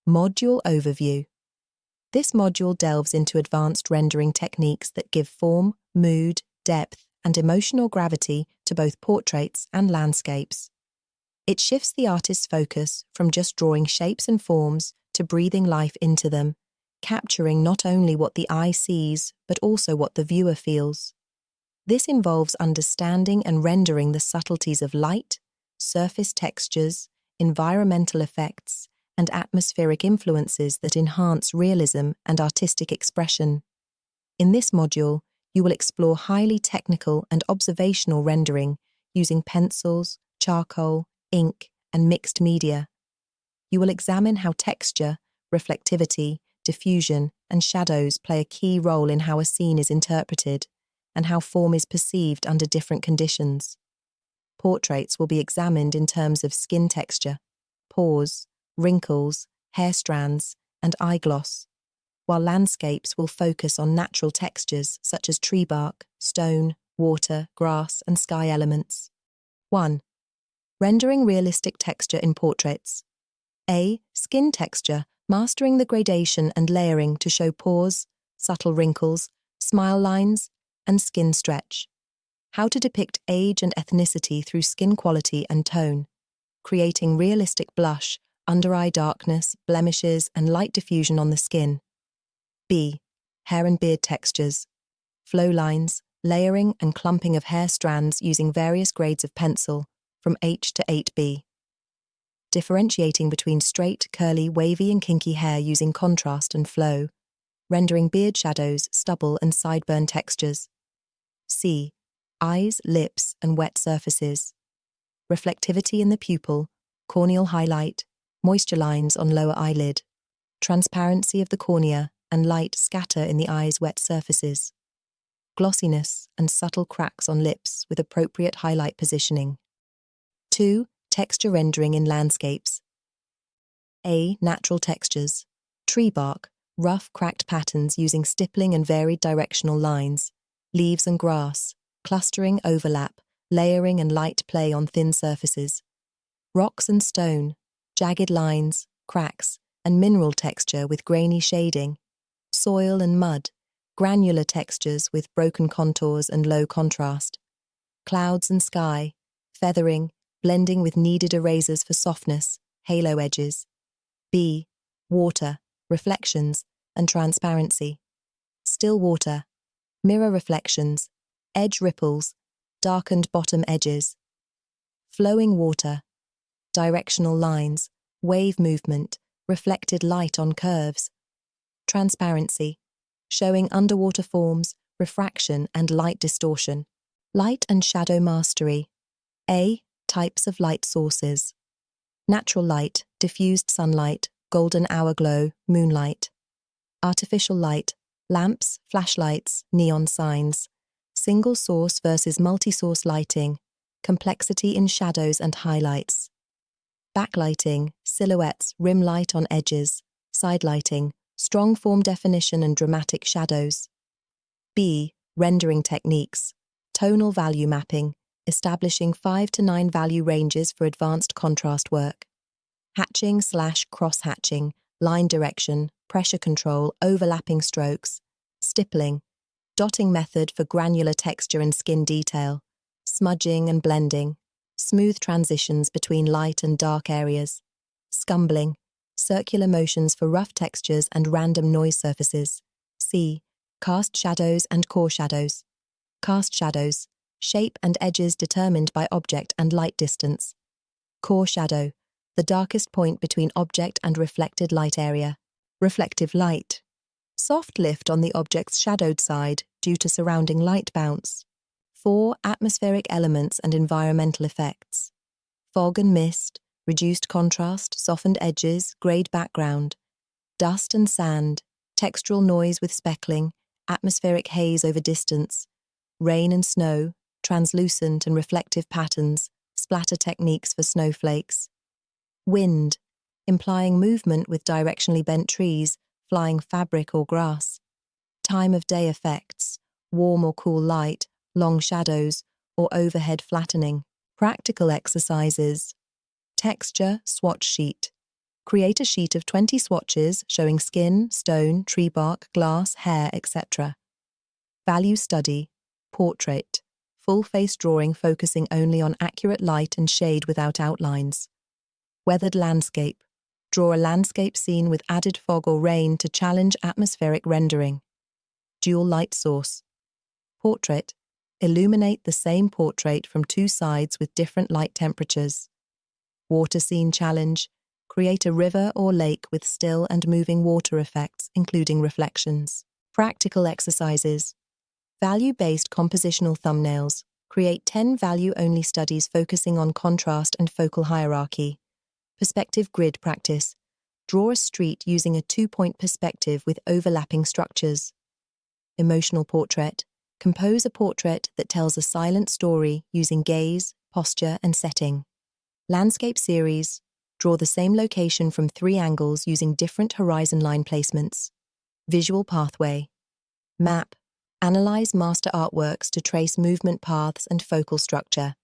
Module Overview. This module delves into advanced rendering techniques that give form, mood, depth, and emotional gravity to both portraits and landscapes. It shifts the artist's focus from just drawing shapes and forms to breathing life into them, capturing not only what the eye sees, but also what the viewer feels. This involves understanding and rendering the subtleties of light, surface textures, environmental effects, and atmospheric influences that enhance realism and artistic expression. In this module, you will explore highly technical and observational rendering using pencils, charcoal, ink, and mixed media. You will examine how texture, reflectivity, diffusion, and shadows play a key role in how a scene is interpreted and how form is perceived under different conditions. Portraits will be examined in terms of skin texture, pores, wrinkles, hair strands, and eye gloss, while landscapes will focus on natural textures such as tree bark, stone, water, grass, and sky elements. 1. Rendering realistic texture in portraits. A. Skin texture, mastering the gradation and layering to show pores, subtle wrinkles, smile lines, and skin stretch. How to depict age and ethnicity through skin quality and tone, creating realistic blush, under-eye darkness, blemishes, and light diffusion on the skin. B. Hair and beard textures, flow lines, layering and clumping of hair strands using various grades of pencil, from H to 8B. Differentiating between straight, curly, wavy, and kinky hair using contrast and flow, rendering beard shadows, stubble, and sideburn textures. C. Eyes, lips, and wet surfaces, reflectivity in the pupil, corneal highlight, moisture lines on lower eyelid, transparency of the cornea, and light scatter in the eye's wet surfaces, glossiness and subtle cracks on lips with appropriate highlight positioning. 2. Texture rendering in landscapes. A. Natural textures, tree bark, rough cracked patterns using stippling and varied directional lines, leaves and grass, clustering overlap, layering and light play on thin surfaces, rocks and stone, jagged lines, cracks, and mineral texture with grainy shading, soil and mud, granular textures with broken contours and low contrast, clouds and sky, feathering, blending with needed erasers for softness, halo edges. B. Water, reflections, and transparency, still water, mirror reflections, edge ripples, darkened bottom edges, flowing water, directional lines, wave movement, reflected light on curves, transparency, showing underwater forms, refraction, and light distortion. Light and shadow mastery. A. Types of light sources. Natural light, diffused sunlight, golden hour glow, moonlight. Artificial light, lamps, flashlights, neon signs. Single source versus multi-source lighting, complexity in shadows and highlights. Backlighting, silhouettes, rim light on edges, side lighting, strong form definition and dramatic shadows. B. Rendering techniques, tonal value mapping, establishing 5 to 9 value ranges for advanced contrast work. Hatching/cross-hatching, line direction, pressure control, overlapping strokes, stippling, dotting method for granular texture and skin detail, smudging and blending, smooth transitions between light and dark areas, scumbling, circular motions for rough textures and random noise surfaces. C. Cast shadows and core shadows. Cast shadows, shape and edges determined by object and light distance. Core shadow, the darkest point between object and reflected light area. Reflective light, soft lift on the object's shadowed side due to surrounding light bounce. 4. Atmospheric elements and environmental effects. Fog and mist, reduced contrast, softened edges, grayed background. Dust and sand, textural noise with speckling, atmospheric haze over distance. Rain and snow, translucent and reflective patterns, splatter techniques for snowflakes. Wind, implying movement with directionally bent trees, flying fabric or grass. Time of day effects, warm or cool light, long shadows, or overhead flattening. Practical exercises. Texture swatch sheet. Create a sheet of 20 swatches showing skin, stone, tree bark, glass, hair, etc. Value study, portrait, full-face drawing focusing only on accurate light and shade without outlines. Weathered landscape, draw a landscape scene with added fog or rain to challenge atmospheric rendering. Dual light source, portrait, illuminate the same portrait from two sides with different light temperatures. Water scene challenge, create a river or lake with still and moving water effects, including reflections. Practical exercises. Value-based compositional thumbnails. Create 10 value-only studies focusing on contrast and focal hierarchy. Perspective grid practice. Draw a street using a two-point perspective with overlapping structures. Emotional portrait. Compose a portrait that tells a silent story using gaze, posture, and setting. Landscape series. Draw the same location from 3 angles using different horizon line placements. Visual pathway. Map. Analyze master artworks to trace movement paths and focal structure.